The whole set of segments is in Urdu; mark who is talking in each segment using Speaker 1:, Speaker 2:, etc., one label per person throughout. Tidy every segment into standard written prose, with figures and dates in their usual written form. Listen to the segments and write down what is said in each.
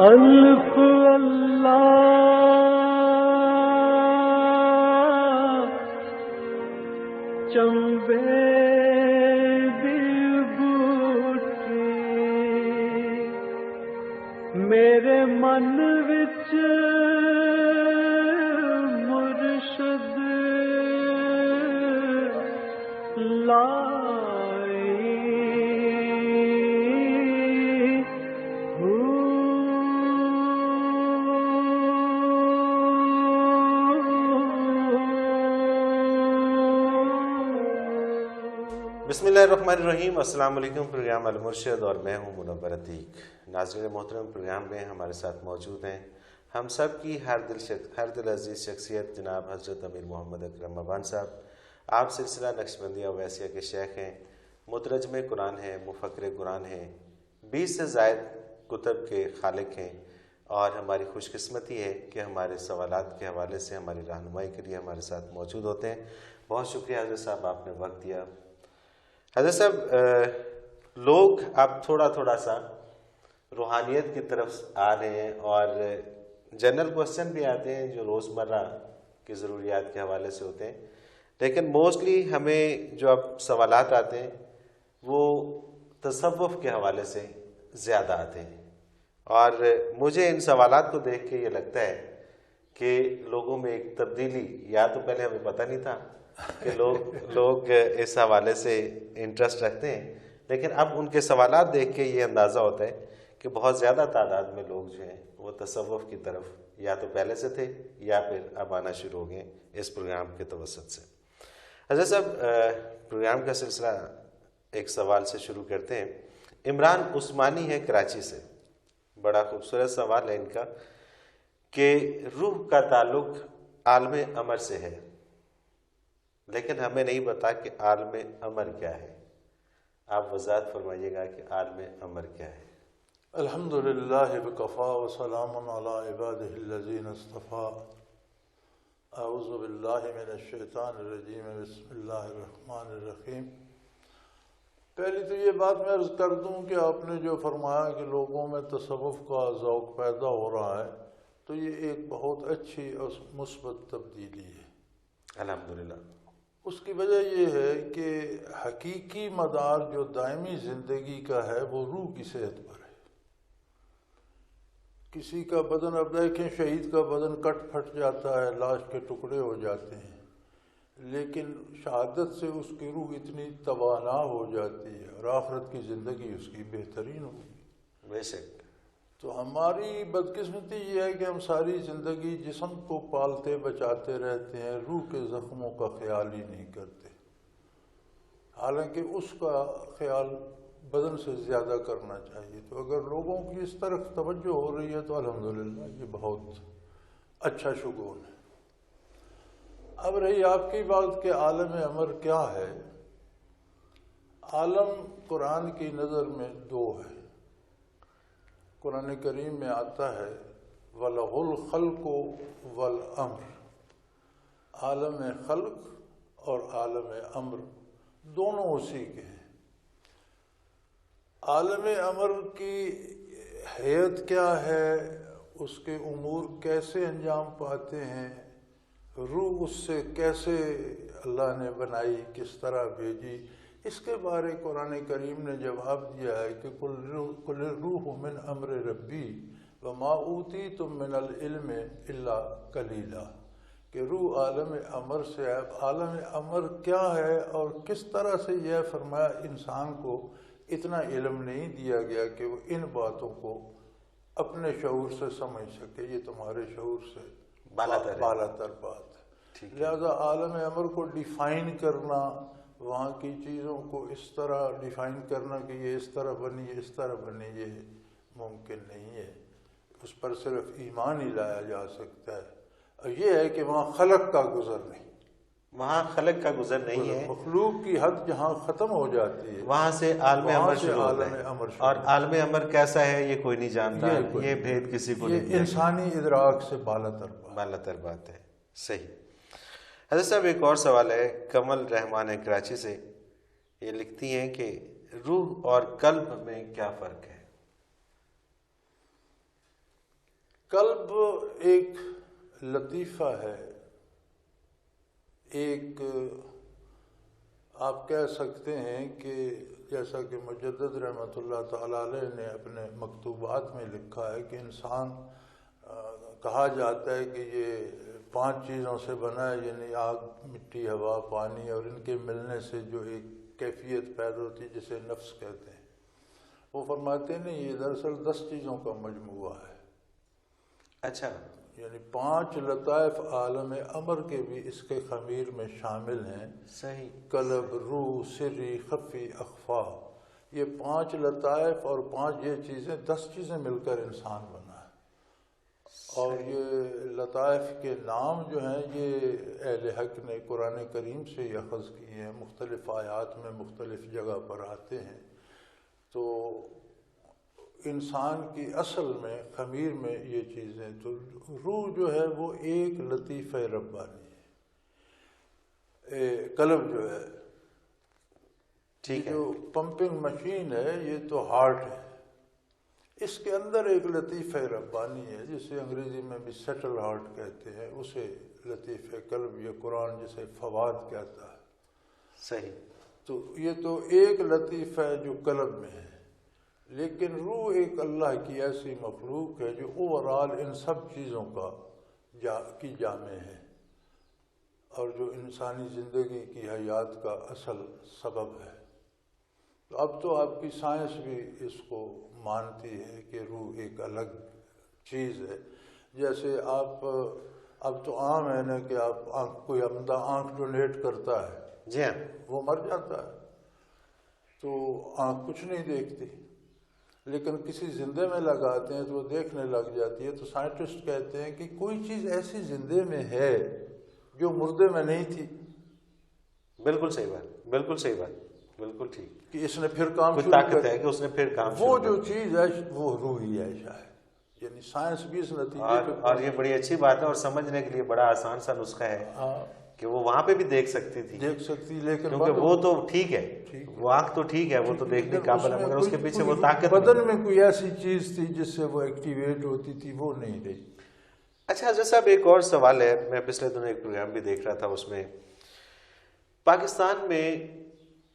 Speaker 1: الف اللہ چمبے دی بوٹی میرے من وچ مرشد
Speaker 2: بسم اللہ الرحمن الرحیم۔ السلام علیکم۔ پروگرام المرشد اور میں ہوں منور عتیق۔ ناظرین محترم، پروگرام میں ہمارے ساتھ موجود ہیں ہم سب کی ہر دل عزیز شخصیت جناب حضرت امیر محمد اکرم مبان صاحب۔ آپ سلسلہ نقشبندیہ اویسیہ کے شیخ ہیں، مترجم قرآن ہیں، مفکر قرآن ہیں، 20 سے زائد کتب کے خالق ہیں، اور ہماری خوش قسمتی ہے کہ ہمارے سوالات کے حوالے سے ہماری رہنمائی کے لیے ہمارے ساتھ موجود ہوتے ہیں۔ بہت شکریہ حضرت صاحب، آپ نے وقت دیا۔ حضرت صاحب، لوگ اب تھوڑا سا روحانیت کی طرف آ رہے ہیں اور جنرل کوسچن بھی آتے ہیں جو روزمرہ کی ضروریات کے حوالے سے ہوتے ہیں، لیکن موسٹلی ہمیں جو اب سوالات آتے ہیں وہ تصوف کے حوالے سے زیادہ آتے ہیں، اور مجھے ان سوالات کو دیکھ کے یہ لگتا ہے کہ لوگوں میں ایک تبدیلی، یا تو پہلے ہمیں پتہ نہیں تھا کہ لوگ اس حوالے سے انٹرسٹ رکھتے ہیں، لیکن اب ان کے سوالات دیکھ کے یہ اندازہ ہوتا ہے کہ بہت زیادہ تعداد میں لوگ جو ہیں وہ تصوف کی طرف یا تو پہلے سے تھے یا پھر اب آنا شروع ہو گئے اس پروگرام کے توسط سے۔ حضرت صاحب، پروگرام کا سلسلہ ایک سوال سے شروع کرتے ہیں۔ عمران عثمانی ہے کراچی سے، بڑا خوبصورت سوال ہے ان کا کہ روح کا تعلق عالم امر سے ہے، لیکن ہمیں نہیں پتا کہ عالم امر کیا ہے۔ آپ وضاحت فرمائیے گا کہ عالم امر کیا ہے۔
Speaker 3: الحمدللہ بکفا وسلام علی عبادہ الذین اصطفیٰ۔ اعوذ باللہ من الشیطان الرجیم، بسم اللہ الرحمن الرحیم۔ پہلی تو یہ بات میں عرض کر دوں کہ آپ نے جو فرمایا کہ لوگوں میں تصوف کا ذوق پیدا ہو رہا ہے، تو یہ ایک بہت اچھی اور مثبت تبدیلی ہے
Speaker 2: الحمدللہ۔
Speaker 3: اس کی وجہ یہ ہے کہ حقیقی مدار جو دائمی زندگی کا ہے وہ روح کی صحت پر ہے۔ کسی کا بدن، اب دیکھیں شہید کا بدن کٹ پھٹ جاتا ہے، لاش کے ٹکڑے ہو جاتے ہیں، لیکن شہادت سے اس کی روح اتنی توانا ہو جاتی ہے اور آخرت کی زندگی اس کی بہترین ہوگی۔
Speaker 2: بے شک۔
Speaker 3: تو ہماری بدقسمتی یہ ہے کہ ہم ساری زندگی جسم کو پالتے بچاتے رہتے ہیں، روح کے زخموں کا خیال ہی نہیں کرتے، حالانکہ اس کا خیال بدن سے زیادہ کرنا چاہیے۔ تو اگر لوگوں کی اس طرف توجہ ہو رہی ہے تو الحمدللہ یہ بہت اچھا شگون ہے۔ اب رہی آپ کی بات کہ عالم امر کیا ہے، عالم قرآن کی نظر میں دو ہے۔ قرآن کریم میں آتا ہے وَلَهُ الْخَلْقُ وَالْأَمْرُ، عالم خلق اور عالم امر دونوں اسی کے ہیں۔ عالم امر کی حیت کیا ہے، اس کے امور کیسے انجام پاتے ہیں، روح اس سے کیسے اللہ نے بنائی، کس طرح بھیجی، اس کے بارے قرآن کریم نے جواب دیا ہے کہ قُلِ الرُّوحُ مِنْ أَمْرِ رَبِّي وَمَا أُوتِيتُم مِّنَ الْعِلْمِ إِلَّا قَلِيلًا، کہ روح عالم امر سے ہے۔ عالم امر کیا ہے اور کس طرح سے یہ فرمایا انسان کو اتنا علم نہیں دیا گیا کہ وہ ان باتوں کو اپنے شعور سے سمجھ سکے، یہ تمہارے شعور سے بالاتر بات ہے۔ لہذا عالم امر کو ڈیفائن کرنا، وہاں کی چیزوں کو اس طرح ڈیفائن کرنا کہ یہ اس طرح بنی، اس طرح بنی، یہ ممکن نہیں ہے۔ اس پر صرف ایمان ہی لایا جا سکتا ہے، اور یہ ہے کہ وہاں خلق کا گزر نہیں،
Speaker 2: وہاں خلق کا گزر نہیں ہے،
Speaker 3: مخلوق کی حد جہاں ختم ہو جاتی ہے
Speaker 2: وہاں سے عالم امر شروع ہوتا ہے، اور عالم امر کیسا ہے یہ کوئی نہیں جانتا، یہ بھید کسی کو نہیں،
Speaker 3: یہ انسانی ادراک سے
Speaker 2: بالاتر بات ہے۔ صحیح۔ حضرت صاحب، ایک اور سوال ہے، کمل رحمان ہے کراچی سے، یہ لکھتی ہیں کہ روح اور قلب میں کیا فرق ہے؟
Speaker 3: قلب ایک لطیفہ ہے، ایک آپ کہہ سکتے ہیں کہ جیسا کہ مجدد رحمۃ اللہ تعالیٰ علیہ نے اپنے مکتوبات میں لکھا ہے کہ انسان کہا جاتا ہے کہ یہ 5 چیزوں سے بنا ہے، یعنی آگ، مٹی، ہوا، پانی، اور ان کے ملنے سے جو ایک کیفیت پیدا ہوتی ہے جسے نفس کہتے ہیں۔ وہ فرماتے ہیں نہیں، یہ دراصل 10 چیزوں کا مجموعہ ہے۔
Speaker 2: اچھا،
Speaker 3: یعنی 5 لطائف عالم امر کے بھی اس کے خمیر میں شامل ہیں۔
Speaker 2: صحیح۔
Speaker 3: قلب، روح، سری، خفی، اخفا، یہ 5 لطائف اور 5 یہ چیزیں، 10 چیزیں مل کر انسان بنا ہے۔ اور یہ لطائف کے نام جو ہیں یہ اہل حق نے قرآن کریم سے ہی اخذ کیے ہیں، مختلف آیات میں مختلف جگہ پر آتے ہیں۔ تو انسان کی اصل میں خمیر میں یہ چیزیں، تو روح جو ہے وہ ایک لطیفہ ربانی ہے۔ قلب جو ہے،
Speaker 2: ٹھیک ہے،
Speaker 3: جو پمپنگ مشین ہے، یہ تو ہارٹ ہے، اس کے اندر ایک لطیفہ ربانی ہے جسے انگریزی میں بھی سیٹل ہارٹ کہتے ہیں، اسے لطیفہ قلب یا قرآن جسے فواد کہتا ہے۔
Speaker 2: صحیح۔
Speaker 3: تو یہ تو ایک لطیفہ ہے جو قلب میں ہے، لیکن روح ایک اللہ کی ایسی مخلوق ہے جو اوورال ان سب چیزوں کی جامع ہے، اور جو انسانی زندگی کی حیات کا اصل سبب ہے۔ تو اب تو آپ کی سائنس بھی اس کو مانتی ہے کہ روح ایک الگ چیز ہے۔ جیسے آپ اب تو عام ہے نا کہ آپ کوئی عمدہ آنکھ ڈونیٹ کرتا ہے،
Speaker 2: جی ہاں،
Speaker 3: وہ مر جاتا ہے تو آنکھ کچھ نہیں دیکھتی، لیکن کسی زندے میں لگاتے ہیں تو وہ دیکھنے لگ جاتی ہے۔ تو سائنٹسٹ کہتے ہیں کہ کوئی چیز ایسی زندے میں ہے جو مردے میں نہیں تھی۔
Speaker 2: بالکل صحیح بات، بالکل صحیح بات، بالکل ٹھیک۔
Speaker 3: کہ اس نے پھر کام
Speaker 2: کچھ
Speaker 3: شروع
Speaker 2: طاقت
Speaker 3: کر
Speaker 2: ہے کہ اس نے پھر کام
Speaker 3: وہ
Speaker 2: شروع
Speaker 3: جو
Speaker 2: کر دیا۔
Speaker 3: چیز ہے وہ روحی ہے شاید، یعنی سائنس بھی اس نتیجے پہ
Speaker 2: اور یہ بڑی اچھی بات ہے، اور سمجھنے کے لیے بڑا آسان سا نسخہ ہے کہ وہ وہاں پہ بھی دیکھ سکتی تھی،
Speaker 3: دیکھ سکتی، لیکن
Speaker 2: کیونکہ وہ تو ٹھیک ہے، وہ آنکھ تو ٹھیک ہے، وہ تو دیکھنے قابل ہے، مگر اس کے پیچھے وہ طاقت
Speaker 3: بدن میں کوئی ایسی چیز تھی جس سے وہ ایکٹیویٹ ہوتی تھی، وہ نہیں رہی۔
Speaker 2: اچھا حضرت صاحب، ایک اور سوال ہے، میں پچھلے دنوں ایک پروگرام بھی دیکھ رہا تھا، اس میں پاکستان میں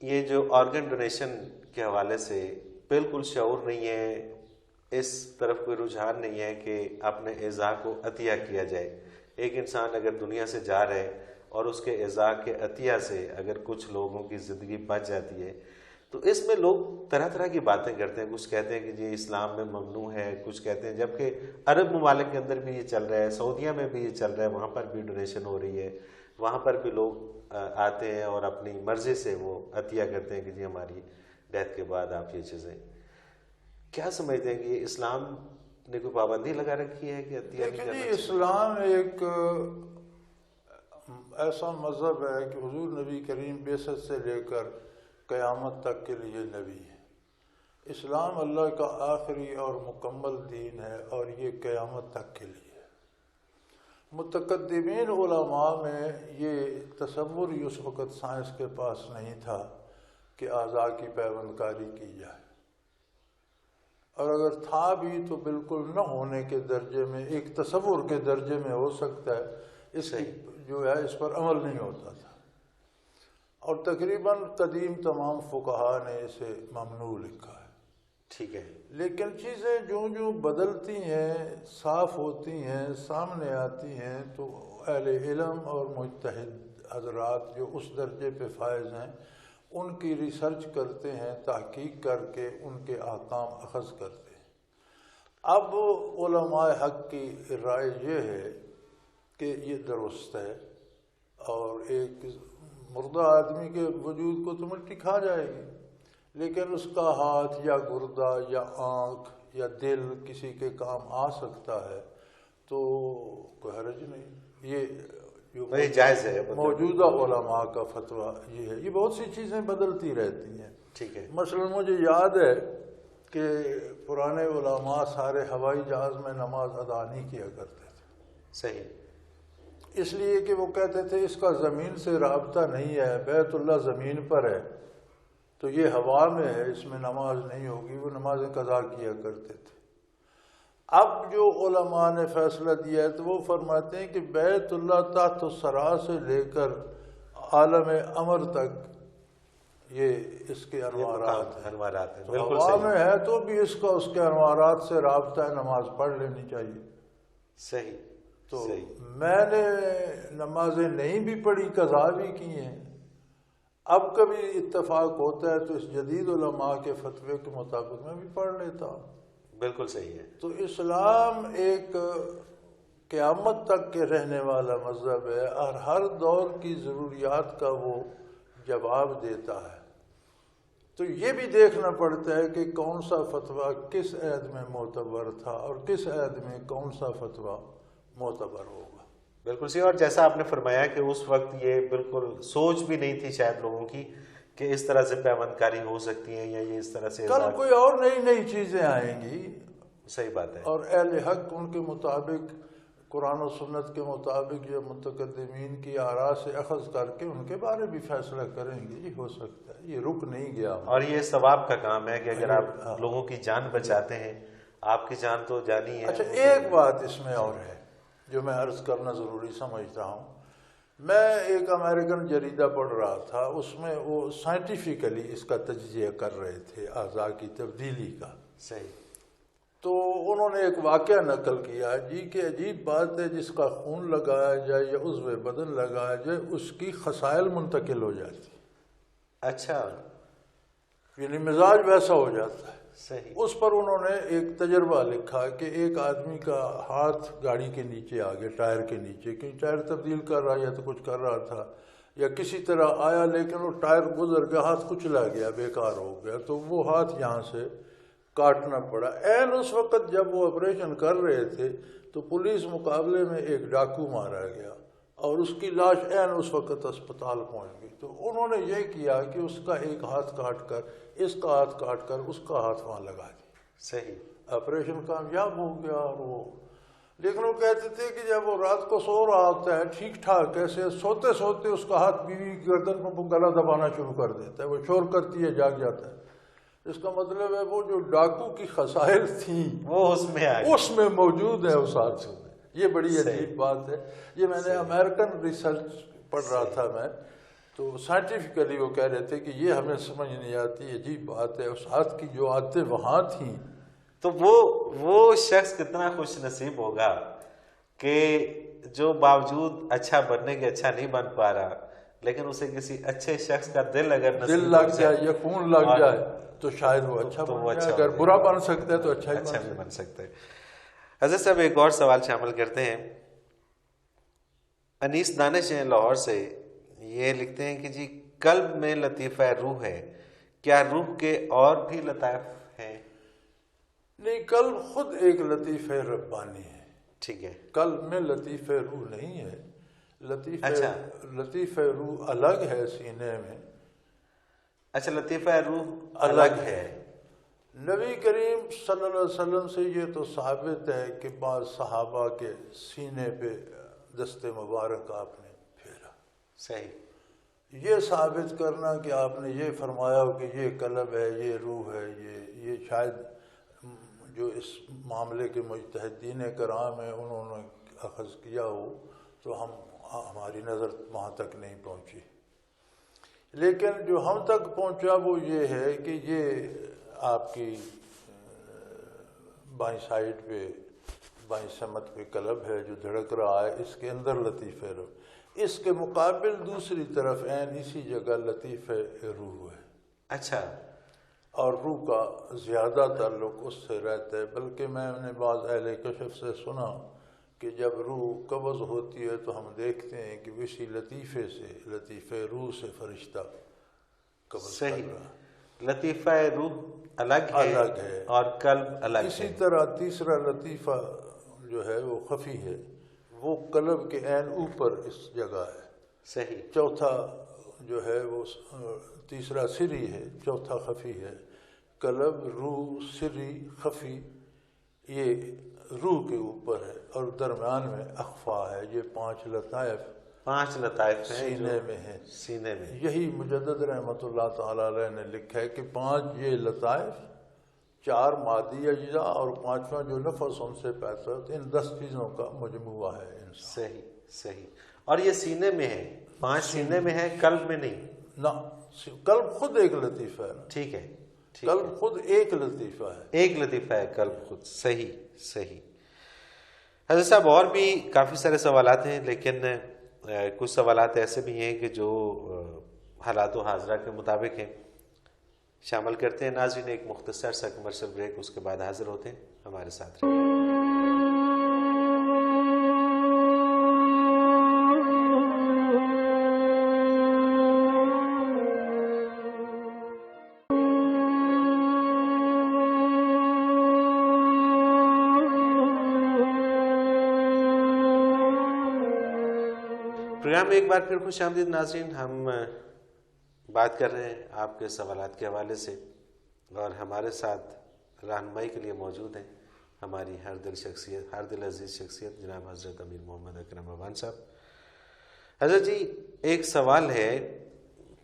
Speaker 2: یہ جو آرگن ڈونیشن کے حوالے سے بالکل شعور نہیں ہے، اس طرف کوئی رجحان نہیں ہے کہ اپنے اعضاء کو عطیہ کیا جائے۔ ایک انسان اگر دنیا سے جا رہے اور اس کے اعضاء کے عطیہ سے اگر کچھ لوگوں کی زندگی بچ جاتی ہے تو اس میں لوگ طرح طرح کی باتیں کرتے ہیں، کچھ کہتے ہیں کہ جی اسلام میں ممنوع ہے، کچھ کہتے ہیں، جبکہ عرب ممالک کے اندر بھی یہ چل رہا ہے، سعودیہ میں بھی یہ چل رہا ہے، وہاں پر بھی ڈونیشن ہو رہی ہے، وہاں پر بھی لوگ آتے ہیں اور اپنی مرضی سے وہ عطیہ کرتے ہیں کہ جی ہماری ڈیتھ کے بعد آپ یہ چیزیں۔ کیا سمجھتے ہیں کہ یہ اسلام نے کوئی پابندی لگا رکھی ہے کہ عطیہ نہیں کرنا
Speaker 3: لیکن
Speaker 2: چاہیے؟
Speaker 3: اسلام ایک ایسا مذہب ہے کہ حضور نبی کریم بعثت سے لے کر قیامت تک کے لیے نبی ہے۔ اسلام اللہ کا آخری اور مکمل دین ہے، اور یہ قیامت تک کے لیے ہے۔ متقدمین علماء میں یہ تصور ہی اس وقت سائنس کے پاس نہیں تھا کہ اعضاء کی پیوند کاری کی جائے، اور اگر تھا بھی تو بالکل نہ ہونے کے درجے میں، ایک تصور کے درجے میں ہو سکتا ہے، اس کی جو ہے اس پر عمل نہیں ہوتا تھا، اور تقریباً قدیم تمام فقہا نے اسے ممنوع لکھا ہے۔
Speaker 2: ٹھیک ہے،
Speaker 3: لیکن چیزیں جو بدلتی ہیں، صاف ہوتی ہیں، سامنے آتی ہیں، تو اہل علم اور مجتہد حضرات جو اس درجے پہ فائز ہیں ان کی ریسرچ کرتے ہیں، تحقیق کر کے ان کے احکام اخذ کرتے ہیں۔ اب علماء حق کی رائے یہ ہے کہ یہ درست ہے، اور ایک مردہ آدمی کے وجود کو تو مٹی کھا جائے گی، لیکن اس کا ہاتھ یا گردہ یا آنکھ یا دل کسی کے کام آ سکتا ہے تو کوئی حرج نہیں۔ یہ جو
Speaker 2: جائز ہے
Speaker 3: موجودہ علماء کا فتویٰ یہ ہے۔ یہ بہت سی چیزیں بدلتی رہتی ہیں۔
Speaker 2: ٹھیک ہے،
Speaker 3: مثلا مجھے یاد ہے کہ پرانے علماء سارے ہوائی جہاز میں نماز ادا نہیں کیا کرتے تھے،
Speaker 2: صحیح،
Speaker 3: اس لیے کہ وہ کہتے تھے اس کا زمین سے رابطہ نہیں ہے، بیت اللہ زمین پر ہے تو یہ ہوا میں ہے، اس میں نماز نہیں ہوگی، وہ نمازیں قضا کیا کرتے تھے۔ اب جو علماء نے فیصلہ دیا ہے تو وہ فرماتے ہیں کہ بیت اللہ تحت الثری سے لے کر عالم امر تک یہ اس کے انوارات ہیں.
Speaker 2: انوارات ہیں.
Speaker 3: تو
Speaker 2: بالکل
Speaker 3: ہوا
Speaker 2: صحیح.
Speaker 3: میں ہے تو بھی اس کا اس کے انوارات سے رابطہ ہے، نماز پڑھ لینی چاہیے.
Speaker 2: صحیح.
Speaker 3: تو
Speaker 2: صحیح.
Speaker 3: میں نے نمازیں نہیں بھی پڑھی، قضا بھی کی ہیں. اب کبھی اتفاق ہوتا ہے تو اس جدید علماء کے فتوے کے مطابق میں بھی پڑھ لیتا ہوں.
Speaker 2: بالکل صحیح ہے.
Speaker 3: تو اسلام ایک قیامت تک کے رہنے والا مذہب ہے اور ہر دور کی ضروریات کا وہ جواب دیتا ہے. تو یہ بھی دیکھنا پڑتا ہے کہ کون سا فتویٰ کس عہد میں معتبر تھا اور کس عہد میں کون سا فتویٰ معتبر ہوگا.
Speaker 2: بالکل صحیح. اور جیسا آپ نے فرمایا کہ اس وقت یہ بالکل سوچ بھی نہیں تھی شاید لوگوں کی کہ اس طرح سے پیوند کاری ہو سکتی ہیں یا یہ اس طرح سے.
Speaker 3: کل کوئی اور نئی نئی چیزیں آئیں گی.
Speaker 2: صحیح بات ہے.
Speaker 3: اور اہل حق ان کے مطابق، قرآن و سنت کے مطابق یا متقدمین کی آراء سے اخذ کر کے ان کے بارے بھی فیصلہ کریں گے. یہ ہو سکتا ہے، یہ رک نہیں گیا.
Speaker 2: اور یہ ثواب کا کام ہے کہ اگر آپ لوگوں کی جان بچاتے ہیں، آپ کی جان تو جانی ہے.
Speaker 3: اچھا، ایک بات اس میں اور ہے جو میں عرض کرنا ضروری سمجھتا ہوں. میں ایک امریکن جریدہ پڑھ رہا تھا، اس میں وہ سائنٹیفکلی اس کا تجزیہ کر رہے تھے اعضاء کی تبدیلی کا.
Speaker 2: صحیح.
Speaker 3: تو انہوں نے ایک واقعہ نقل کیا جی کہ عجیب بات ہے، جس کا خون لگایا جائے یا عضو بدن لگایا جائے اس کی خصائل منتقل ہو جاتی.
Speaker 2: اچھا.
Speaker 3: یعنی مزاج ویسا ہو جاتا ہے.
Speaker 2: صحیح.
Speaker 3: اس پر انہوں نے ایک تجربہ لکھا کہ ایک آدمی کا ہاتھ گاڑی کے نیچے آگے، ٹائر کے نیچے، کیونکہ ٹائر تبدیل کر رہا یا تو کچھ کر رہا تھا یا کسی طرح آیا، لیکن وہ ٹائر گزر گیا، ہاتھ کچلا گیا، بیکار ہو گیا. تو وہ ہاتھ یہاں سے کاٹنا پڑا. عین اس وقت جب وہ آپریشن کر رہے تھے تو پولیس مقابلے میں ایک ڈاکو مارا گیا اور اس کی لاش عین اس وقت اسپتال پہنچ گئی. تو انہوں نے یہ کیا کہ اس کا ایک ہاتھ کاٹ کر، اس کا ہاتھ کاٹ کر اس کا ہاتھ وہاں لگا دیا.
Speaker 2: صحیح.
Speaker 3: آپریشن کامیاب ہو گیا. اور وہ لیکن وہ کہتے تھے کہ جب وہ رات کو سو رہا ہوتا ہے ٹھیک ٹھاک، ایسے سوتے سوتے اس کا ہاتھ بیوی کی گردن پر گلا دبانا شروع کر دیتا ہے، وہ شور کرتی ہے، جاگ جاتا ہے. اس کا مطلب ہے وہ جو ڈاکو کی خصائل تھیں
Speaker 2: وہ اس میں
Speaker 3: موجود ہے اس ہاتھ میں. یہ بڑی عجیب بات ہے. یہ میں نے امریکن ریسرچ پڑھ رہا تھا میں، تو سائنٹیفکلی وہ کہہ رہے تھے کہ یہ ہمیں سمجھ نہیں آتی، عجیب بات ہے. اس ہاتھ کی جو عادتیں وہاں تھیں،
Speaker 2: تو وہ شخص کتنا خوش نصیب ہوگا کہ جو باوجود اچھا بننے کے اچھا نہیں بن پا رہا، لیکن اسے کسی اچھے شخص کا دل اگر
Speaker 3: دل لگ جائے یا خون لگ جائے تو شاید وہ اچھا بن جائے. اگر برا بن سکتا ہے تو اچھا
Speaker 2: بھی بن سکتا ہے. حضرت صاحب ایک اور سوال شامل کرتے ہیں. انیس دانش ہیں لاہور سے، یہ لکھتے ہیں کہ جی قلب میں لطیفہ روح ہے، کیا روح کے اور بھی لطائف ہیں؟
Speaker 3: نہیں، قلب خود ایک لطیفہ ربانی ہے.
Speaker 2: ٹھیک ہے.
Speaker 3: قلب میں لطیفہ روح نہیں ہے. لطیفہ روح الگ ہے سینے میں.
Speaker 2: اچھا، لطیفہ روح الگ ہے.
Speaker 3: نبی کریم صلی اللہ علیہ وسلم سے یہ تو ثابت ہے کہ بعض صحابہ کے سینے پہ دست مبارک آپ نے پھیرا.
Speaker 2: صحیح.
Speaker 3: یہ ثابت کرنا کہ آپ نے یہ فرمایا ہو کہ یہ قلب ہے، یہ روح ہے، یہ شاید جو اس معاملے کے مجتہدین کرام ہیں انہوں نے اخذ کیا ہو، تو ہماری نظر وہاں تک نہیں پہنچی. لیکن جو ہم تک پہنچا وہ یہ ہے کہ یہ آپ کی بائیں سائڈ پہ، بائیں سمت پہ قلب ہے جو دھڑک رہا ہے، اس کے اندر لطیفہ روح. اس کے مقابل دوسری طرف عین اسی جگہ لطیفہ روح ہے.
Speaker 2: اچھا.
Speaker 3: اور روح کا زیادہ تعلق اس سے رہتا ہے. بلکہ میں نے بعض اہل کشف سے سنا کہ جب روح قبض ہوتی ہے تو ہم دیکھتے ہیں کہ اسی لطیفے سے، لطیفہ روح سے فرشتہ قبض کر رہا ہے.
Speaker 2: لطیفہ روح الگ ہے اور قلب الگ ہے.
Speaker 3: اسی طرح تیسرا لطیفہ جو ہے وہ خفی ہے، وہ قلب کے عین اوپر اس جگہ ہے.
Speaker 2: صحیح.
Speaker 3: چوتھا جو ہے وہ تیسرا سری ہے، چوتھا خفی ہے. قلب، روح، سری، خفی، یہ روح کے اوپر ہے اور درمیان میں اخفا ہے. یہ پانچ لطائف سینے میں ہیں.
Speaker 2: سینے میں
Speaker 3: یہی مجدد رحمۃ اللہ تعالی علیہ نے لکھا ہے کہ 5 یہ لطائف 4 مادی اجزاء اور 5واں جو نفس ان سے پیدا ہوتا ہے، ان 10 چیزوں کا مجموعہ ہے انسان.
Speaker 2: صحیح صحیح. اور یہ سینے میں ہے، 5 سینے میں ہے، قلب میں نہیں.
Speaker 3: نہ، قلب خود ایک لطیفہ ہے نا.
Speaker 2: ٹھیک ہے.
Speaker 3: قلب خود ایک لطیفہ ہے.
Speaker 2: ایک لطیفہ ہے قلب خود. صحیح صحیح. حضرت صاحب اور بھی کافی سارے سوالات ہیں، لیکن کچھ سوالات ایسے بھی ہیں کہ جو حالات و حاضرہ کے مطابق ہیں. شامل کرتے ہیں ناظرین ایک مختصر سا کمرشل بریک، اس کے بعد حاضر ہوتے ہیں. ہمارے ساتھ رہیے. پروگرام میں ایک بار پھر خوش آمدید ناظرین. ہم بات کر رہے ہیں آپ کے سوالات کے حوالے سے، اور ہمارے ساتھ رہنمائی کے لیے موجود ہیں ہماری ہر دل عزیز شخصیت جناب حضرت امیر محمد اکرم افغان صاحب. حضرت جی ایک سوال ہے،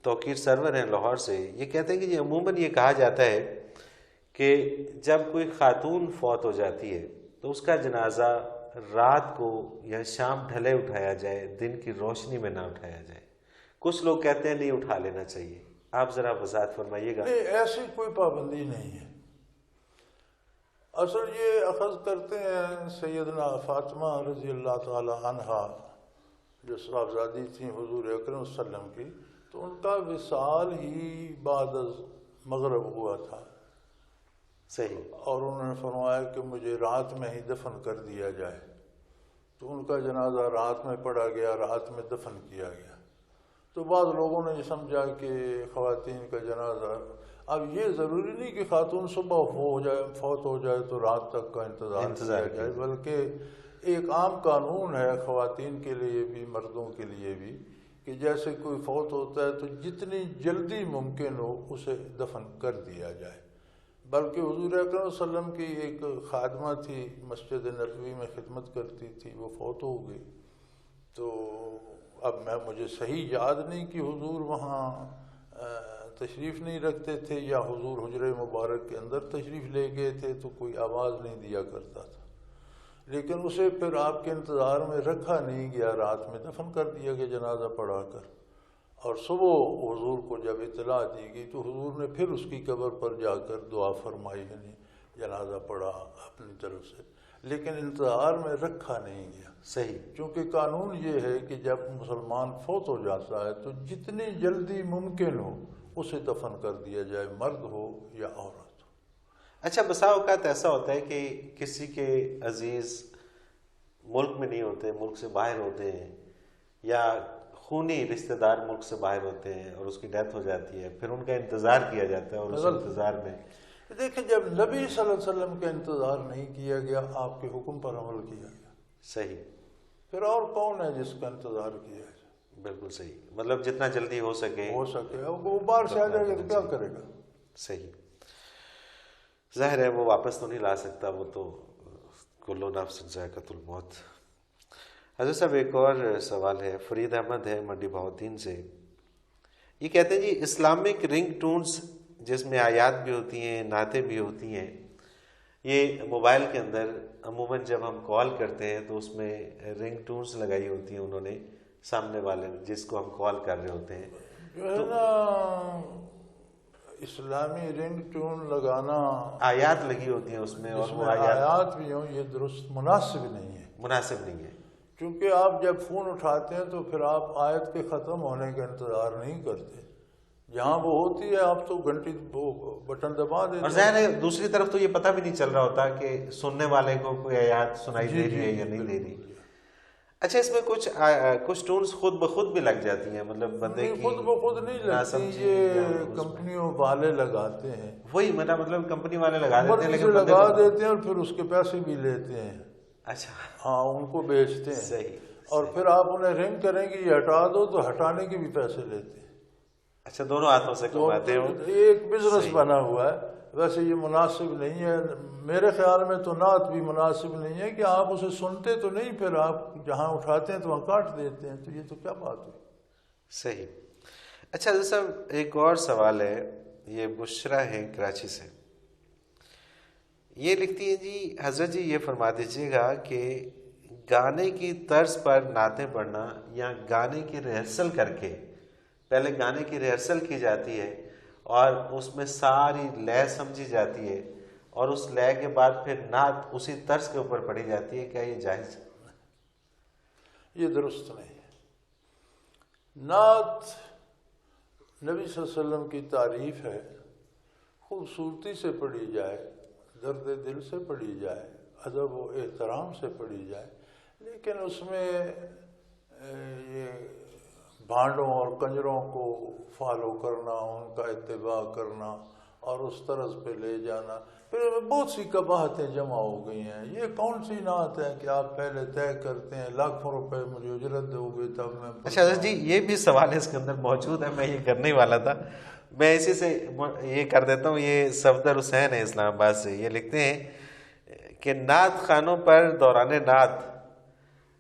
Speaker 2: توقیر سرور ہیں لاہور سے. یہ کہتے ہیں کہ یہ عموماً یہ کہا جاتا ہے کہ جب کوئی خاتون فوت ہو جاتی ہے تو اس کا جنازہ رات کو یا شام ڈھلے اٹھایا جائے، دن کی روشنی میں نہ اٹھایا جائے. کچھ لوگ کہتے ہیں نہیں اٹھا لینا چاہیے. آپ ذرا وضاحت فرمائیے گا.
Speaker 3: نہیں، ایسی کوئی پابندی نہیں ہے. اصل یہ اخذ کرتے ہیں سیدنا فاطمہ رضی اللہ تعالی عنہا جو صاحبزادی تھیں حضور اکرم صلی اللہ علیہ وسلم کی، تو ان کا وصال ہی بعد از مغرب ہوا تھا.
Speaker 2: صحیح.
Speaker 3: اور انہوں نے فرمایا کہ مجھے رات میں ہی دفن کر دیا جائے. تو ان کا جنازہ رات میں پڑھا گیا، رات میں دفن کیا گیا. تو بعض لوگوں نے یہ سمجھا کہ خواتین کا جنازہ، اب یہ ضروری نہیں کہ خاتون صبح فوت ہو جائے تو رات تک کا انتظار کیا جائے، بلکہ ایک عام قانون ہے خواتین کے لیے بھی مردوں کے لیے بھی کہ جیسے کوئی فوت ہوتا ہے تو جتنی جلدی ممکن ہو اسے دفن کر دیا جائے. بلکہ حضور اکرم صلی اللہ علیہ وسلم کی ایک خادمہ تھی، مسجد نبوی میں خدمت کرتی تھی، وہ فوت ہو گئی. تو اب مجھے صحیح یاد نہیں کہ حضور وہاں تشریف نہیں رکھتے تھے یا حضور حجرہ مبارک کے اندر تشریف لے گئے تھے، تو کوئی آواز نہیں دیا کرتا تھا. لیکن اسے پھر آپ کے انتظار میں رکھا نہیں گیا، رات میں دفن کر دیا گیا جنازہ پڑھا کر. اور صبح حضور کو جب اطلاع دی گئی تو حضور نے پھر اس کی قبر پر جا کر دعا فرمائی، یعنی جنازہ پڑھا اپنی طرف سے، لیکن انتظار میں رکھا نہیں گیا.
Speaker 2: صحیح.
Speaker 3: چونکہ قانون یہ ہے کہ جب مسلمان فوت ہو جاتا ہے تو جتنی جلدی ممکن ہو اسے دفن کر دیا جائے، مرد ہو یا عورت ہو.
Speaker 2: اچھا، بسا اوقات ایسا ہوتا ہے کہ کسی کے عزیز ملک میں نہیں ہوتے، ملک سے باہر ہوتے ہیں، یا خونی رشتہ دار ملک سے باہر ہوتے ہیں اور اس کی ڈیتھ ہو جاتی ہے، پھر ان کا انتظار کیا جاتا ہے، اور اس انتظار میں
Speaker 3: دیکھیں جب نبی صلی اللہ علیہ وسلم کا انتظار نہیں کیا گیا، آپ کے حکم پر عمل کیا گیا.
Speaker 2: صحیح.
Speaker 3: پھر اور کون ہے جس کا انتظار کیا جائے؟
Speaker 2: بالکل صحیح. مطلب جتنا جلدی ہو سکے
Speaker 3: وہ باہر سے آ جائے گا تو کیا کرے گا؟
Speaker 2: صحیح. ظاہر ہے وہ واپس تو نہیں لا سکتا، وہ تو کل نفس ذائقۃ الموت. حضرت صاحب ایک اور سوال ہے، فرید احمد ہے منڈی بہاؤالدین سے. یہ کہتے ہیں جی اسلامک رنگ ٹونز جس میں آیات بھی ہوتی ہیں، نعتیں بھی ہوتی ہیں، یہ موبائل کے اندر عموماً جب ہم کال کرتے ہیں تو اس میں رنگ ٹونز لگائی ہوتی ہیں انہوں نے، سامنے والے جس کو ہم کال کر رہے ہوتے ہیں.
Speaker 3: جو ہے نا اسلامی رنگ ٹون لگانا،
Speaker 2: آیات لگی ہوتی ہیں اس میں، اور وہ
Speaker 3: آیات بھی ہوں، یہ درست مناسب نہیں ہے.
Speaker 2: مناسب نہیں ہے.
Speaker 3: کیونکہ آپ جب فون اٹھاتے ہیں تو پھر آپ آیت کے ختم ہونے کا انتظار نہیں کرتے. جہاں وہ ہوتی ہے آپ تو گھنٹی بٹن دبا دیتے ہیں.
Speaker 2: اور ظاہر ہے دوسری طرف تو یہ پتہ بھی نہیں چل رہا ہوتا کہ سننے والے کو کوئی آیات سنائی دے رہی ہے یا نہیں دے رہی. اچھا، اس میں کچھ ٹونز خود بخود بھی لگ جاتی ہیں، مطلب بندے کی
Speaker 3: خود بخود نہیں لگتی، یہ کمپنیوں والے لگاتے ہیں.
Speaker 2: وہی مطلب کمپنی والے لگا دیتے ہیں، لیکن
Speaker 3: لگا دیتے ہیں اور پھر اس کے پیسے بھی لیتے ہیں.
Speaker 2: اچھا.
Speaker 3: ہاں، ان کو بیچتے ہیں.
Speaker 2: صحیح.
Speaker 3: اور پھر آپ انہیں رنگ کریں گے یہ ہٹا دو تو ہٹانے کے بھی پیسے لیتے ہیں.
Speaker 2: اچھا، دونوں ہاتھوں سے کماتے ہو.
Speaker 3: یہ ایک بزنس بنا ہوا ہے. ویسے یہ مناسب نہیں ہے میرے خیال میں. تو نعت بھی مناسب نہیں ہے کہ آپ اسے سنتے تو نہیں، پھر آپ جہاں اٹھاتے ہیں تو وہاں کاٹ دیتے ہیں، تو یہ تو کیا بات ہوئی.
Speaker 2: صحیح. اچھا حضرت صاحب ایک اور سوال ہے، یہ بشرا ہے کراچی سے. یہ لکھتی ہیں جی حضرت جی، یہ فرما دیجیے گا کہ گانے کی طرز پر نعتیں پڑھنا یا گانے کی ریہرسل کر کے، پہلے گانے کی ریہرسل کی جاتی ہے اور اس میں ساری لے سمجھی جاتی ہے اور اس لے کے بعد پھر نعت اسی طرز کے اوپر پڑھی جاتی ہے، کیا یہ جائز ہے؟
Speaker 3: یہ درست نہیں ہے۔ نعت نبی صلی اللہ علیہ وسلم کی تعریف ہے، خوبصورتی سے پڑھی جائے، درد دل سے پڑھی جائے، ادب و احترام سے پڑھی جائے، لیکن اس میں یہ بھانڈوں اور کنجروں کو فالو کرنا، ان کا اتباع کرنا اور اس طرز پہ لے جانا، پھر بہت سی قباحتیں جمع ہو گئی ہیں۔ یہ کون سی نعت ہے کہ آپ پہلے طے کرتے ہیں لاکھوں روپے مجھے اجرت دو گے تب میں۔
Speaker 2: اچھا حضرت جی، یہ بھی سوال اس کے اندر موجود ہے، میں یہ کرنے ہی والا تھا، میں اسی سے یہ کر دیتا ہوں۔ یہ صفدر حسین ہے اسلام آباد سے، یہ لکھتے ہیں کہ نعت خانوں پر دوران نعت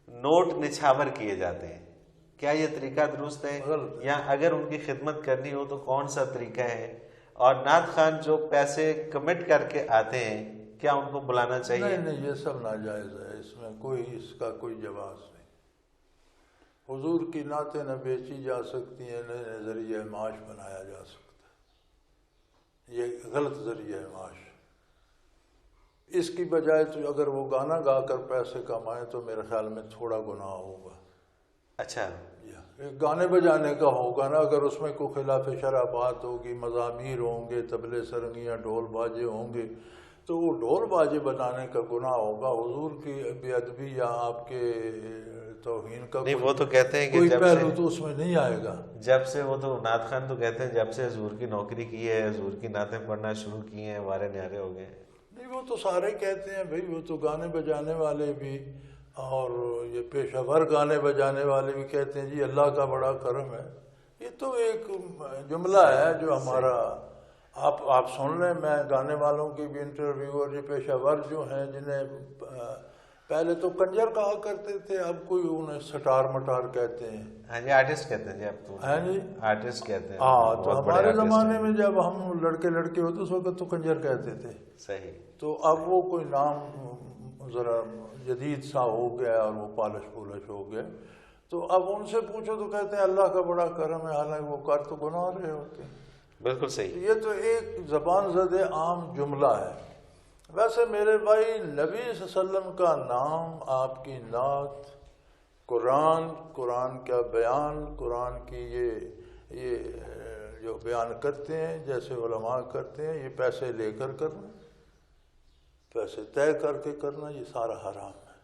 Speaker 2: نوٹ نچھاور کیے جاتے ہیں، کیا یہ طریقہ درست ہے؟ یا اگر ان کی خدمت کرنی ہو تو کون سا طریقہ ہے؟ اور نعت خان جو پیسے کمٹ کر کے آتے ہیں، کیا ان کو بلانا چاہیے؟
Speaker 3: نہیں، یہ سب ناجائز ہے، اس میں اس کا کوئی جواز نہیں۔ حضور کی نعتیں نہ بیچی جا سکتی ہیں، نہ ذریعہ معاش بنایا جا سکتا ہے، یہ غلط ذریعہ معاش۔ اس کی بجائے تو اگر وہ گانا گا کر پیسے کمائیں تو میرے خیال میں تھوڑا گناہ ہوگا۔
Speaker 2: اچھا،
Speaker 3: گانے بجانے کا ہوگا نا، اگر اس میں کوئی خلاف شرع بات ہوگی، مزامیر ہوں گے، طبلے سرنگیاں ڈھول باجے ہوں گے، تو وہ ڈھول باجے بنانے کا گناہ ہوگا۔ حضور کی بے ادبی یا آپ کے توہین کا
Speaker 2: نہیں، وہ تو کہتے ہیں کہ
Speaker 3: کوئی
Speaker 2: جب
Speaker 3: پہلو تو اس میں نہیں آئے گا۔
Speaker 2: جب سے وہ تو نعت خان تو کہتے ہیں جب سے حضور کی نوکری کی ہے، حضور کی نعتیں پڑھنا شروع کی ہیں، وارے نیارے ہو گئے۔
Speaker 3: نہیں، وہ تو سارے کہتے ہیں بھائی، وہ تو گانے بجانے والے بھی اور یہ پیشہ ور گانے بجانے والے بھی کہتے ہیں جی اللہ کا بڑا کرم ہے۔ یہ تو ایک جملہ ہے جو ہمارا، آپ سن لیں، میں گانے والوں کی بھی انٹرویو، اور یہ پیشہ ور جو ہیں جنہیں پہلے تو کنجر کہا کرتے تھے، اب کوئی انہیں سٹار مٹار کہتے ہیں۔
Speaker 2: ہاں جی، آرٹسٹ کہتے ہیں جی، اب تو
Speaker 3: ہاں جی،
Speaker 2: آرٹسٹ کہتے ہیں۔
Speaker 3: ہاں، تو ہمارے زمانے میں جب ہم لڑکے لڑکے ہوتے اس وقت تو کنجر کہتے تھے۔
Speaker 2: صحیح۔
Speaker 3: تو اب وہ کوئی نام ذرا جدید سا ہو گیا اور وہ پالش پولش ہو گیا، تو اب ان سے پوچھو تو کہتے ہیں اللہ کا بڑا کرم ہے، حالانکہ وہ کر تو گناہ رہے ہوتے ہیں۔
Speaker 2: بالکل صحیح۔
Speaker 3: یہ تو ایک زبان زدہ عام جملہ ہے۔ ویسے میرے بھائی، نبی صلی اللہ علیہ وسلم کا نام، آپ کی نعت، قرآن کا بیان، قرآن کی یہ جو بیان کرتے ہیں جیسے علماء کرتے ہیں، یہ پیسے لے کر کرنا، پیسے طے کر کے کرنا، یہ سارا حرام ہے۔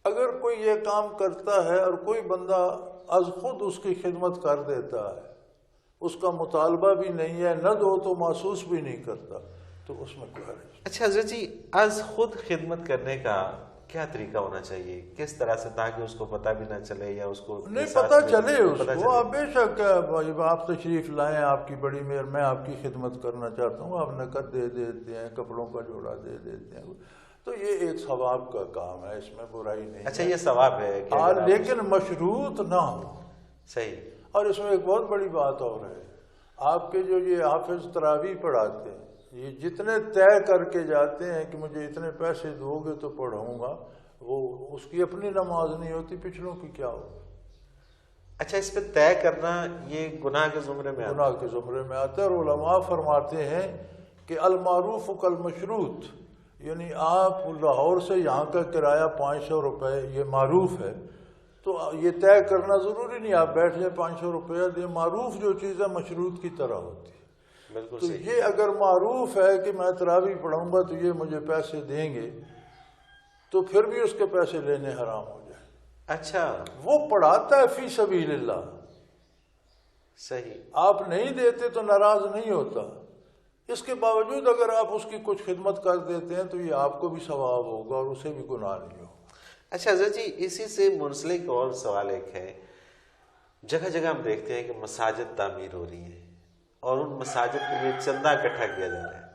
Speaker 3: اگر کوئی یہ کام کرتا ہے اور کوئی بندہ از خود اس کی خدمت کر دیتا ہے، اس کا مطالبہ بھی نہیں ہے، نہ دو تو محسوس بھی نہیں کرتا، تو اس میں کوئی حرج نہیں۔
Speaker 2: اچھا حضرت جی، از خود خدمت کرنے کا کیا طریقہ ہونا چاہیے؟ کس طرح سے، تاکہ اس کو پتہ بھی نہ چلے یا اس کو
Speaker 3: نہیں پتہ چلے اس کو؟ آپ بے شک آپ تشریف لائیں، آپ کی بڑی مہر، میں آپ کی خدمت کرنا چاہتا ہوں، آپ نقد دے دیتے ہیں، کپڑوں کا جوڑا دے دیتے ہیں، تو یہ ایک ثواب کا کام ہے، اس میں برائی نہیں۔
Speaker 2: اچھا، یہ ثواب ہے،
Speaker 3: لیکن مشروط نہ ہو۔
Speaker 2: صحیح۔
Speaker 3: اور اس میں ایک بہت بڑی بات اور ہے، آپ کے جو یہ حافظ تراویح پڑھاتے ہیں، یہ جتنے طے کر کے جاتے ہیں کہ مجھے اتنے پیسے دو گے تو پڑھوں گا، وہ اس کی اپنی نماز نہیں ہوتی، پچھلوں کی کیا ہوگی؟
Speaker 2: اچھا، اس پہ طے کرنا یہ گناہ کے زمرے میں آتا ہے؟
Speaker 3: گناہ کے زمرے میں آتا ہے، اور علماء فرماتے ہیں کہ المعروف کالمشروط، یعنی آپ لاہور سے یہاں کا کرایہ 500 روپے یہ معروف ہے، تو یہ طے کرنا ضروری نہیں آپ بیٹھ جائیں 500 روپیہ دیں، معروف جو چیز ہے مشروط کی طرح ہوتی ہے۔
Speaker 2: بالکل
Speaker 3: تو
Speaker 2: صحیح۔
Speaker 3: یہ اگر معروف ہے کہ میں تراویح پڑھوں گا تو یہ مجھے پیسے دیں گے، تو پھر بھی اس کے پیسے لینے حرام ہو جائیں۔
Speaker 2: اچھا،
Speaker 3: وہ پڑھاتا ہے فی سبیل اللہ،
Speaker 2: صحیح۔
Speaker 3: آپ نہیں دیتے تو ناراض نہیں ہوتا، اس کے باوجود اگر آپ اس کی کچھ خدمت کر دیتے ہیں تو یہ آپ کو بھی ثواب ہوگا اور اسے بھی گناہ نہیں ہوگا۔
Speaker 2: اچھا حضرت جی، اسی سے منسلک اور سوال ایک ہے، جگہ جگہ ہم دیکھتے ہیں کہ مساجد تعمیر ہو رہی ہیں اور ان مساجد کے لیے چندہ اکٹھا کیا جا رہا ہے،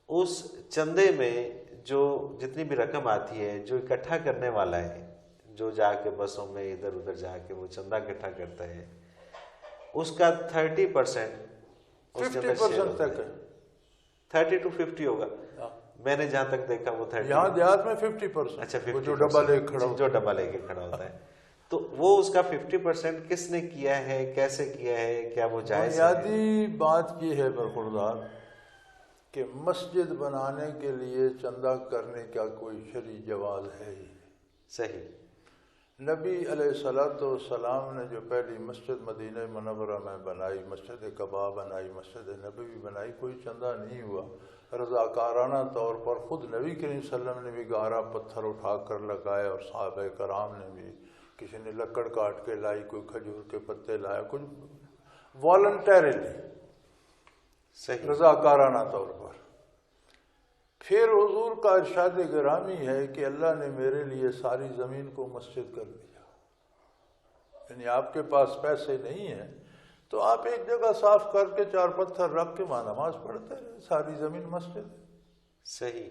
Speaker 2: اس چندے میں جو جتنی بھی رقم آتی ہے، جو اکٹھا کرنے والا ہے، جو جا کے بسوں میں ادھر ادھر جا کے وہ چندہ اکٹھا کرتا ہے، اس کا 30%
Speaker 3: 50% تک ہے۔
Speaker 2: 30 to 50 ہوگا. میں نے جہاں تک دیکھا وہ 30.
Speaker 3: یہاں دیہات میں 50%.
Speaker 2: اچھا 50%.
Speaker 3: جو ڈبا لے کے کھڑا
Speaker 2: جو ڈبا لے کے کھڑا ہوتا ہے. تو وہ اس کا 50% کس نے کیا ہے, کیسے کیا ہے, کیا وہ جائز ہے؟
Speaker 3: بنیادی بات یہ ہے برخوردار کہ مسجد بنانے کے لیے چندہ کرنے کا کوئی شرعی جواز ہے ہی.
Speaker 2: صحیح.
Speaker 3: نبی علیہ الصلوۃ والسلام نے جو پہلی مسجد مدینہ منورہ میں بنائی, مسجد قباء بنائی, مسجد نبوی بنائی, کوئی چندہ نہیں ہوا, رضاکارانہ طور پر خود نبی کریم صلی اللہ علیہ وسلم نے بھی گارا پتھر اٹھا کر لگائے اور صحابہ کرام نے بھی, کسی نے لکڑ کاٹ کے لائی, کوئی کھجور کے پتے لایا, کچھ والنٹیرلی
Speaker 2: صحیح
Speaker 3: رضاکارانہ طور پر. پھر حضور کا ارشاد گرامی ہے کہ اللہ نے میرے لیے ساری زمین کو مسجد کر دیا. یعنی آپ کے پاس پیسے نہیں ہیں تو آپ ایک جگہ صاف کر کے 4 پتھر رکھ کے وہاں نماز پڑھتے رہے, ساری زمین مسجد ہے.
Speaker 2: صحیح.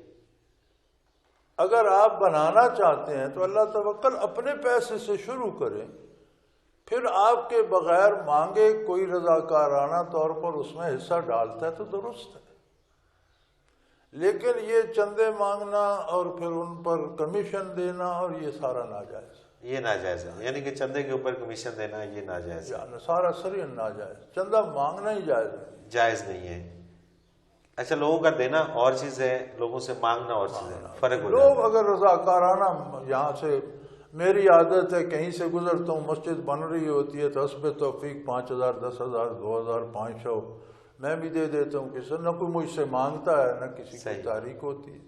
Speaker 3: اگر آپ بنانا چاہتے ہیں تو اللہ توکل اپنے پیسے سے شروع کریں, پھر آپ کے بغیر مانگے کوئی رضاکارانہ طور پر اس میں حصہ ڈالتا ہے تو درست ہے. لیکن یہ چندے مانگنا اور پھر ان پر کمیشن دینا اور یہ سارا ناجائز,
Speaker 2: یہ ناجائز ہے. یعنی کہ چندے کے اوپر کمیشن دینا یہ ناجائز ہے,
Speaker 3: سارا سرین ناجائز. چندہ مانگنا ہی جائز ہے,
Speaker 2: جائز نہیں ہے. اچھا لوگوں کا دینا اور چیز ہے, لوگوں سے مانگنا اور چیز ہے, فرق ہو
Speaker 3: لوگ اگر رضاکارانہ, یہاں سے میری عادت ہے کہیں سے گزرتا ہوں مسجد بن رہی ہوتی ہے تو حسب توفیق 5,000 10,000 2,000 500 میں بھی دے دیتا ہوں. کسی نہ کوئی مجھ سے مانگتا ہے نہ کسی کی تاریخ ہوتی ہے,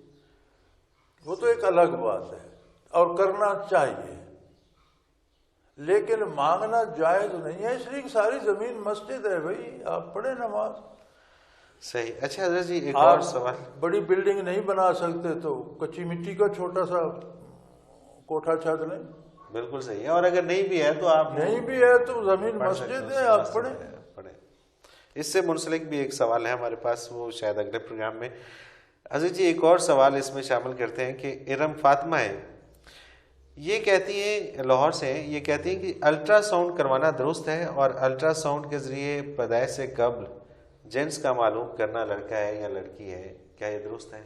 Speaker 3: وہ تو ایک الگ بات ہے اور کرنا چاہیے, لیکن مانگنا جائز نہیں ہے. اس لیے کہ ساری زمین مسجد ہے بھائی, آپ پڑھیں نماز.
Speaker 2: صحیح. اچھا حضرت جی ایک اور سوال.
Speaker 3: بڑی بلڈنگ نہیں بنا سکتے تو کچی مٹی کا چھوٹا سا کوٹھا چھت لیں.
Speaker 2: بالکل صحیح ہے. اور اگر نہیں بھی ہے تو آپ
Speaker 3: نہیں بھی ہے تو زمین مسجد ہے, آپ پڑھیں.
Speaker 2: اس سے منسلک بھی ایک سوال ہے ہمارے پاس, وہ شاید اگلے پروگرام میں. حضرت جی ایک اور سوال اس میں شامل کرتے ہیں کہ ارم فاطمہ ہے, یہ کہتی ہیں لاہور سے, یہ کہتی ہیں کہ الٹرا ساؤنڈ کروانا درست ہے اور الٹرا ساؤنڈ کے ذریعے پیدائش سے قبل جنس کا معلوم کرنا لڑکا ہے یا لڑکی ہے, کیا یہ درست ہے؟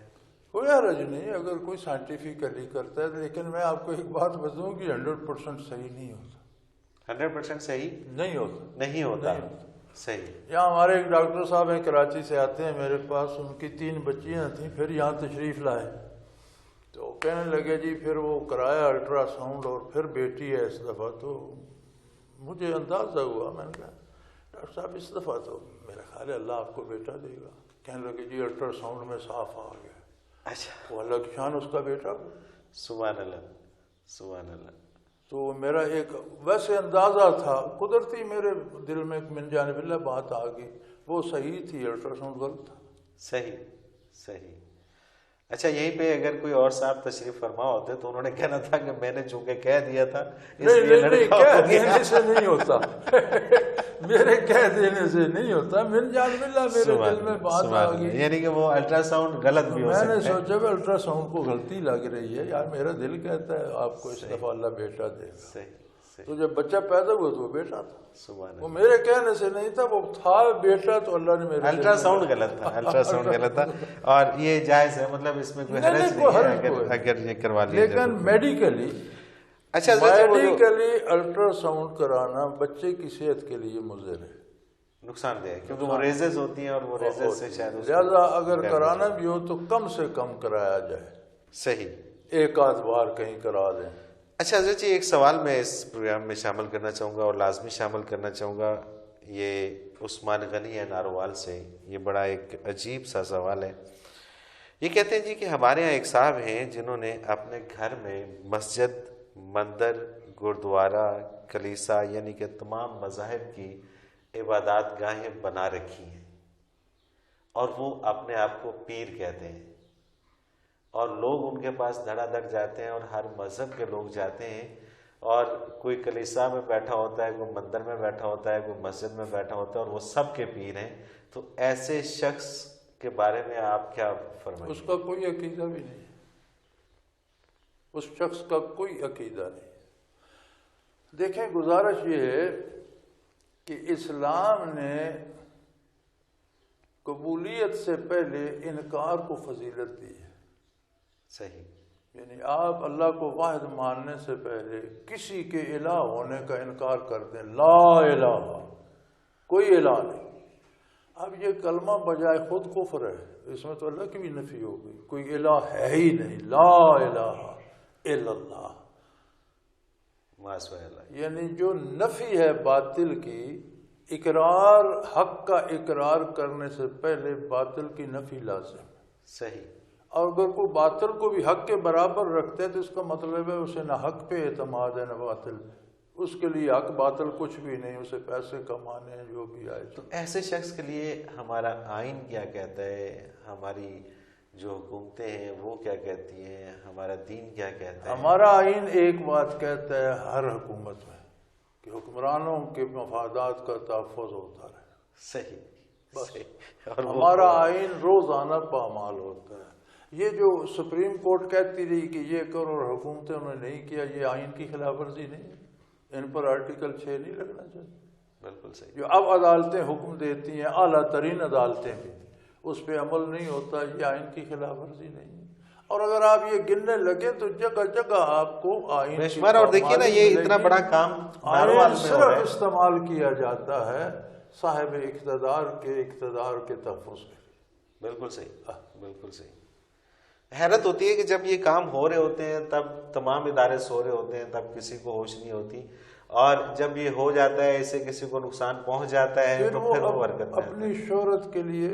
Speaker 3: کوئی حرج نہیں اگر کوئی سائنٹیفکلی کرتا ہے, لیکن میں آپ کو ایک بات بتاؤں کہ 100% صحیح نہیں ہوتا.
Speaker 2: 100% صحیح
Speaker 3: نہیں ہوتا.
Speaker 2: نہیں ہوتا. صحیح.
Speaker 3: یہاں ہمارے ایک ڈاکٹر صاحب ہیں کراچی سے آتے ہیں میرے پاس, ان کی 3 بچیاں تھیں, پھر یہاں تشریف لائے تو کہنے لگے جی پھر وہ کرایا الٹرا ساؤنڈ اور پھر بیٹی ہے اس دفعہ. تو مجھے اندازہ ہوا, میں نے کہا ڈاکٹر صاحب اس دفعہ تو میرا خیال ہے اللہ آپ کو بیٹا دے گا. کہنے لگے جی الٹرا ساؤنڈ میں صاف آ گیا.
Speaker 2: اچھا,
Speaker 3: وہ اللہ کی شان, اس کا بیٹا.
Speaker 2: سبحان اللہ سبحان اللہ.
Speaker 3: تو میرا ایک ویسے اندازہ تھا, قدرتی میرے دل میں من جانب اللہ بات آ گئی, وہ صحیح تھی, الٹرا ساؤنڈ غلط تھا.
Speaker 2: صحیح صحیح. اچھا یہیں پہ اگر کوئی اور صاحب تشریف فرما ہوتے تو انہوں نے کہنا تھا کہ میں نے چونکہ کہہ دیا تھا.
Speaker 3: نہیں کہہ دینے سے نہیں ہوتا, میرے کہہ دینے سے نہیں ہوتا, من جانب اللہ میرے دل میں بات آ گئی.
Speaker 2: یعنی کہ وہ الٹرا ساؤنڈ غلط بھی ہو سکتا ہے.
Speaker 3: میں نے سوچا کہ الٹرا ساؤنڈ کو غلطی لگ رہی ہے یار, میرا دل کہتا ہے آپ کو اس دفعہ اللہ بیٹا دے گا. تو جب بچہ پیدا ہوا تو وہ بیٹا تھا. وہ میرے کہنے سے نہیں تھا, وہ تھا بیٹا تو اللہ نے میرے.
Speaker 2: الٹرا ساؤنڈ غلط تھا, الٹرا ساؤنڈ غلط تھا, اور یہ جائز ہے, مطلب اس میں کوئی حرج نہیں ہے اگر یہ کروا لیا.
Speaker 3: لیکن میڈیکلی,
Speaker 2: اچھا
Speaker 3: میڈیکلی الٹرا ساؤنڈ کرانا بچے کی صحت کے لیے مضر ہے,
Speaker 2: نقصان دہ ہے, کیونکہ وہ ریزز ہوتی ہیں اور وہ ریزز سے شاید.
Speaker 3: لہٰذا اگر کرانا بھی ہو تو کم سے کم کرایا جائے.
Speaker 2: صحیح.
Speaker 3: ایک آدھ بار کہیں کرا دیں.
Speaker 2: اچھا حضرت جی ایک سوال میں اس پروگرام میں شامل کرنا چاہوں گا اور لازمی شامل کرنا چاہوں گا, یہ عثمان غنی ہے ناروال سے. یہ بڑا ایک عجیب سا سوال ہے. یہ کہتے ہیں جی کہ ہمارے یہاں ایک صاحب ہیں جنہوں نے اپنے گھر میں مسجد, مندر, گردوارہ, کلیسا یعنی کہ تمام مذاہب کی عبادات گاہیں بنا رکھی ہیں, اور وہ اپنے آپ کو پیر کہتے ہیں, اور لوگ ان کے پاس دھڑا دھڑ جاتے ہیں اور ہر مذہب کے لوگ جاتے ہیں, اور کوئی کلیسا میں بیٹھا ہوتا ہے, کوئی مندر میں بیٹھا ہوتا ہے, کوئی مسجد میں بیٹھا ہوتا ہے, اور وہ سب کے پیر ہیں. تو ایسے شخص کے بارے میں آپ کیا فرمائیں؟
Speaker 3: اس کا کوئی عقیدہ بھی نہیں, اس شخص کا کوئی عقیدہ نہیں. دیکھیں گزارش یہ ہے کہ اسلام نے قبولیت سے پہلے انکار کو فضیلت دی ہے.
Speaker 2: صحیح.
Speaker 3: یعنی آپ اللہ کو واحد ماننے سے پہلے کسی کے الہ ہونے کا انکار کر دیں. لا الہ، کوئی الہ نہیں. اب یہ کلمہ بجائے خود کفر ہے، اس میں تو اللہ کی بھی نفی ہو گئی. کوئی الہ ہے ہی نہیں. لا الہ الا اللہ، یعنی جو نفی ہے باطل کی، اقرار حق کا اقرار کرنے سے پہلے باطل کی نفی لازم.
Speaker 2: صحیح.
Speaker 3: اور اگر کوئی باطل کو بھی حق کے برابر رکھتے ہیں تو اس کا مطلب ہے اسے نہ حق پہ اعتماد ہے نہ باطل. اس کے لیے حق باطل کچھ بھی نہیں، اسے پیسے کمانے ہیں جو بھی آئے.
Speaker 2: تو ایسے شخص کے لیے ہمارا آئین کیا کہتا ہے، ہماری جو حکومتیں ہیں وہ کیا کہتی ہیں، ہمارا دین کیا کہتا ہے؟
Speaker 3: ہمارا آئین ایک بات کہتا ہے ہر حکومت میں کہ حکمرانوں کے مفادات کا تحفظ ہوتا رہے.
Speaker 2: صحیح. صحیح.
Speaker 3: اور ہمارا آئین روزانہ پامال ہوتا ہے. یہ جو سپریم کورٹ کہتی رہی کہ یہ کرو اور حکومتیں انہوں نے نہیں کیا، یہ آئین کی خلاف ورزی نہیں ہے. ان پر آرٹیکل 6 نہیں لگنا چاہیے.
Speaker 2: بالکل صحیح.
Speaker 3: جو اب عدالتیں حکم دیتی ہیں، اعلیٰ ترین عدالتیں بھی، اس پہ عمل نہیں ہوتا، یہ آئین کی خلاف ورزی نہیں ہے. اور اگر آپ یہ گننے لگے تو جگہ جگہ آپ کو آئین
Speaker 2: بے شمار. اور دیکھیے نا، یہ اتنا بڑا کام
Speaker 3: آئین صرف استعمال کیا جاتا ہے صاحب اقتدار کے تحفظ کے.
Speaker 2: بالکل صحیح. بالکل صحیح. حیرت ہوتی ہے کہ جب یہ کام ہو رہے ہوتے ہیں تب تمام ادارے سو رہے ہوتے ہیں، تب کسی کو ہوش نہیں ہوتی، اور جب یہ ہو جاتا ہے، اسے کسی کو نقصان پہنچ جاتا ہے تو پھر وہ حرکت میں
Speaker 3: اپنی شہرت کے لیے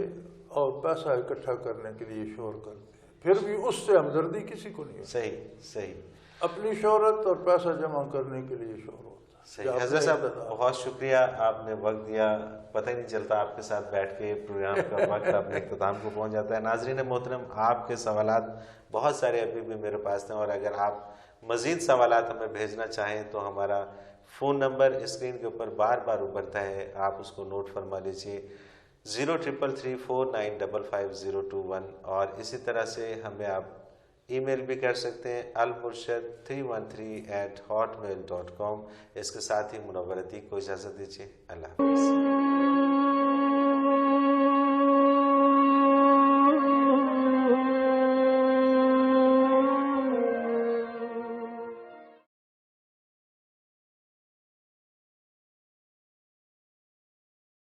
Speaker 3: اور پیسہ اکٹھا کرنے کے لیے شور کرتے ہیں، پھر بھی اس سے ہمدردی کسی کو نہیں ہوتی.
Speaker 2: صحیح. صحیح.
Speaker 3: اپنی شہرت اور پیسہ جمع کرنے کے لیے شور ہوتا ہے.
Speaker 2: صحیح. حضرت صاحب بہت شکریہ، آپ نے وقت دیا. پتہ ہی نہیں چلتا آپ کے ساتھ بیٹھ کے پروگرام کا وقت اپنے اختتام کو پہنچ جاتا ہے. ناظرین محترم، آپ کے سوالات بہت سارے ابھی بھی میرے پاس ہیں، اور اگر آپ مزید سوالات ہمیں بھیجنا چاہیں تو ہمارا فون نمبر اسکرین کے اوپر بار بار ابھرتا ہے، آپ اس کو نوٹ فرما لیجیے. 033349555021. اور اسی طرح سے ہمیں آپ ای میل بھی کر سکتے ہیں almurshid313@hotmail.com. اس کے ساتھ ہی منور عتیق کو اجازت دیجیے. اللہ حافظ.